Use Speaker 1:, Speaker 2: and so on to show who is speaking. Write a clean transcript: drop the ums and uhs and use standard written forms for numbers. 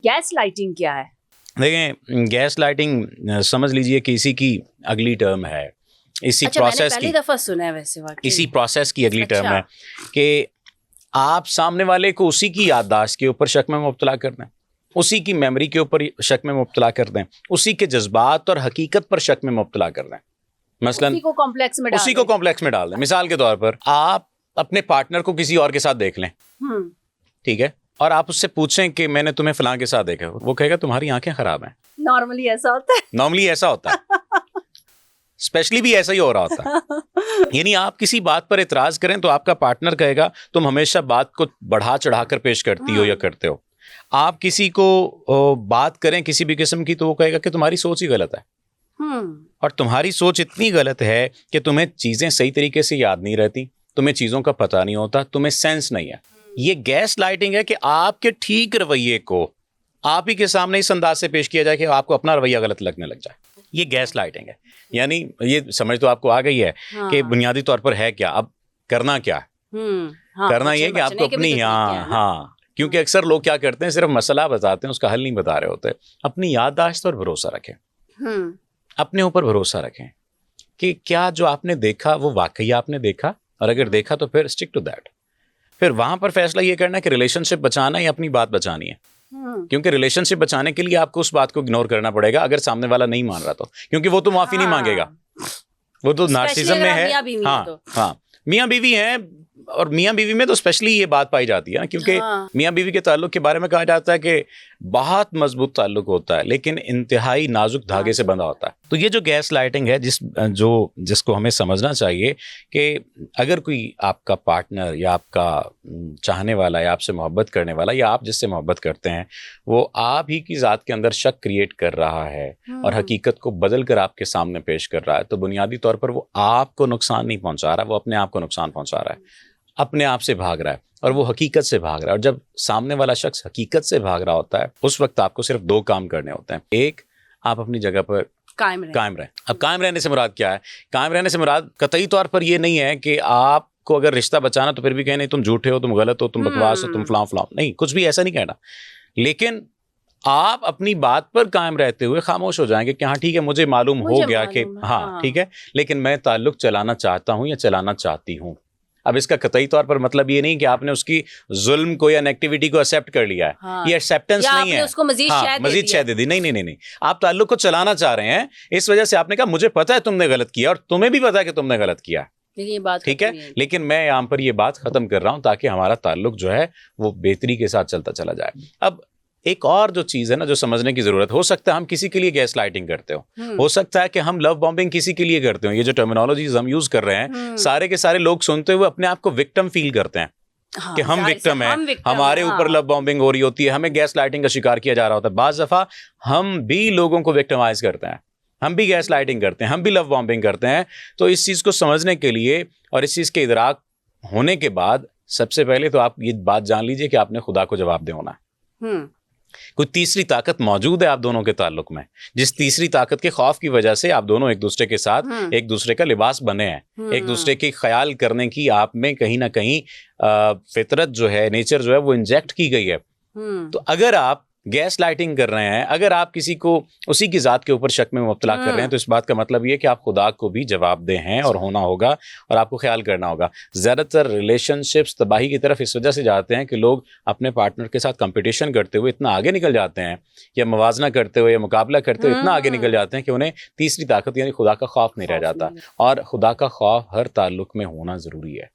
Speaker 1: Gas lighting کیا ہے؟
Speaker 2: دیکھیں گیس لائٹنگ سمجھ لیجئے کہ اسی کی اگلی ٹرم ہے، اسی پروسیس کی،
Speaker 1: پہلی دفعہ سنا ہے ویسے واقعی
Speaker 2: اسی پروسیس کی اگلی ٹرم ہے کہ آپ سامنے والے کو اسی کی یادداشت کے اوپر شک میں مبتلا کر دیں، اسی کی میموری کے اوپر شک میں مبتلا کر دیں، اسی کے جذبات اور حقیقت پر شک میں مبتلا کر دیں، مثلا
Speaker 1: اسی کو
Speaker 2: کمپلیکس میں ڈال دیں۔ مثال کے طور پر آپ اپنے پارٹنر کو کسی اور کے ساتھ دیکھ لیں، ٹھیک ہے، اور آپ اس سے پوچھیں کہ میں نے تمہیں فلاں کے ساتھ دیکھا، وہ کہے گا تمہاری آنکھیں خراب ہیں۔
Speaker 1: نارملی ایسا ہوتا ہے
Speaker 2: اسپیشلی بھی ایسا ہی ہو رہا ہوتا ہے۔ یعنی آپ کسی بات پر اعتراض کریں تو آپ کا پارٹنر کہے گا تم ہمیشہ بات کو بڑھا چڑھا کر پیش کرتی ہو یا کرتے ہو۔ آپ کسی کو بات کریں کسی بھی قسم کی تو وہ کہے گا کہ تمہاری سوچ ہی غلط ہے، اور تمہاری سوچ اتنی غلط ہے کہ تمہیں چیزیں صحیح طریقے سے یاد نہیں رہتی، تمہیں چیزوں کا پتہ نہیں ہوتا، تمہیں سینس نہیں ہے۔ یہ گیس لائٹنگ ہے کہ آپ کے ٹھیک رویے کو آپ ہی کے سامنے اس انداز سے پیش کیا جائے کہ آپ کو اپنا رویہ غلط لگنے لگ جائے۔ یہ گیس لائٹنگ ہے۔ یعنی یہ سمجھ تو آپ کو آ گئی ہے کہ بنیادی طور پر ہے کیا، اب کرنا کیا ہے؟ کرنا یہ کہ آپ کو اپنی کیونکہ اکثر لوگ کیا کرتے ہیں، صرف مسئلہ بتاتے ہیں، اس کا حل نہیں بتا رہے ہوتے۔ اپنی یادداشت پر بھروسہ رکھیں، اپنے اوپر بھروسہ رکھیں کہ کیا جو آپ نے دیکھا وہ واقعی آپ نے دیکھا، اور اگر دیکھا تو پھر اسٹک ٹو دیٹ۔ پھر وہاں پر فیصلہ یہ کرنا ہے کہ ریلیشن شپ بچانا ہے یا اپنی بات بچانی ہے، کیونکہ ریلیشن شپ بچانے کے لیے آپ کو اس بات کو اگنور کرنا پڑے گا اگر سامنے والا نہیں مان رہا تو، کیونکہ وہ تو معافی نہیں مانگے گا، وہ تو نارسزم میں ہے۔ ہاں میاں بیوی ہیں، اور میاں بیوی میں تو اسپیشلی یہ بات پائی جاتی ہے نا، کیونکہ میاں بیوی کے تعلق کے بارے میں کہا جاتا ہے کہ بہت مضبوط تعلق ہوتا ہے لیکن انتہائی نازک دھاگے سے بندھا ہوتا ہے۔ تو یہ جو گیس لائٹنگ ہے جس کو ہمیں سمجھنا چاہیے کہ اگر کوئی آپ کا پارٹنر یا آپ کا چاہنے والا یا آپ سے محبت کرنے والا یا آپ جس سے محبت کرتے ہیں وہ آپ ہی کی ذات کے اندر شک کریٹ کر رہا ہے اور حقیقت کو بدل کر آپ کے سامنے پیش کر رہا ہے، تو بنیادی طور پر وہ آپ کو نقصان نہیں پہنچا رہا، وہ اپنے آپ کو نقصان پہنچا رہا ہے، اپنے آپ سے بھاگ رہا ہے، اور وہ حقیقت سے بھاگ رہا ہے۔ اور جب سامنے والا شخص حقیقت سے بھاگ رہا ہوتا ہے اس وقت آپ کو صرف دو کام کرنے ہوتے ہیں۔ ایک، آپ اپنی جگہ پر قائم رہیں۔ اب قائم رہنے سے مراد کیا ہے؟ قائم رہنے سے مراد قطعی طور پر یہ نہیں ہے کہ آپ کو اگر رشتہ بچانا تو پھر بھی کہیں نہیں تم جھوٹے ہو، تم غلط ہو، تم بکواس ہو، تم فلاں فلاں، نہیں، کچھ بھی ایسا نہیں کہنا، لیکن آپ اپنی بات پر قائم رہتے ہوئے خاموش ہو جائیں گے کہ ہاں ٹھیک ہے مجھے معلوم ہو گیا کہ ہاں ٹھیک ہے، لیکن میں تعلق چلانا چاہتا ہوں یا چلانا چاہتی ہوں۔ اب اس کا قطعی طور پر مطلب یہ نہیں کہ آپ نے اس کی ظلم کو یا نیگیٹیوٹی کو ایکسیپٹ کر لیا ہے، یہ ایکسیپٹنس نہیں ہے، مزید شے دے دی، نہیں، آپ تعلق کو چلانا چاہ رہے ہیں، اس وجہ سے آپ نے کہا مجھے پتا ہے تم نے غلط کیا اور تمہیں بھی پتا ہے کہ تم نے غلط کیا، ٹھیک ہے، لیکن میں یہاں پر یہ بات ختم کر رہا ہوں تاکہ ہمارا تعلق جو ہے وہ بہتری کے ساتھ چلتا چلا جائے۔ اب ایک اور جو چیز ہے نا جو سمجھنے کی ضرورت، ہو سکتا ہے ہم کسی کے لیے گیس لائٹنگ کرتے ہو سکتا ہے کہ ہم لو بامبنگ کسی کے لیے کرتے ہوں، یہ جو ٹرمینالوجیز ہم یوز کر رہے ہیں سارے کے سارے لوگ سنتے ہوئے اپنے آپ کو وکٹم فیل کرتے ہیں کہ ہم وکٹم ہیں، ہمارے اوپر لو بامبنگ ہو رہی ہوتی ہے، ہمیں گیس لائٹنگ کا شکار کیا جا رہا ہوتا ہے۔ بعض دفعہ ہم بھی لوگوں کو وکٹمائز کرتے ہیں، ہم بھی گیس لائٹنگ کرتے ہیں، ہم بھی لو بامبنگ کرتے ہیں۔ تو اس چیز کو سمجھنے کے لیے اور اس چیز کے ادراک ہونے کے بعد سب سے پہلے تو آپ یہ بات جان لیجئے کہ آپ نے خدا کو جواب دے ہونا ہے۔ کوئی تیسری طاقت موجود ہے آپ دونوں کے تعلق میں، جس تیسری طاقت کے خوف کی وجہ سے آپ دونوں ایک دوسرے کے ساتھ ایک دوسرے کا لباس بنے ہیں، ایک دوسرے کے خیال کرنے کی آپ میں کہیں نہ کہیں فطرت جو ہے، نیچر جو ہے وہ انجیکٹ کی گئی ہے۔ تو اگر آپ گیس لائٹنگ کر رہے ہیں، اگر آپ کسی کو اسی کی ذات کے اوپر شک میں مبتلا کر رہے ہیں، تو اس بات کا مطلب یہ کہ آپ خدا کو بھی جواب دہ ہیں اور ہونا ہوگا، اور آپ کو خیال کرنا ہوگا۔ زیادہ تر ریلیشن شپس تباہی کی طرف اس وجہ سے جاتے ہیں کہ لوگ اپنے پارٹنر کے ساتھ کمپٹیشن کرتے ہوئے اتنا آگے نکل جاتے ہیں، یا موازنہ کرتے ہوئے یا مقابلہ کرتے ہوئے اتنا آگے نکل جاتے ہیں کہ انہیں تیسری طاقت یعنی خدا کا خوف نہیں رہ جاتا، اور خدا کا خوف ہر تعلق میں ہونا ضروری ہے۔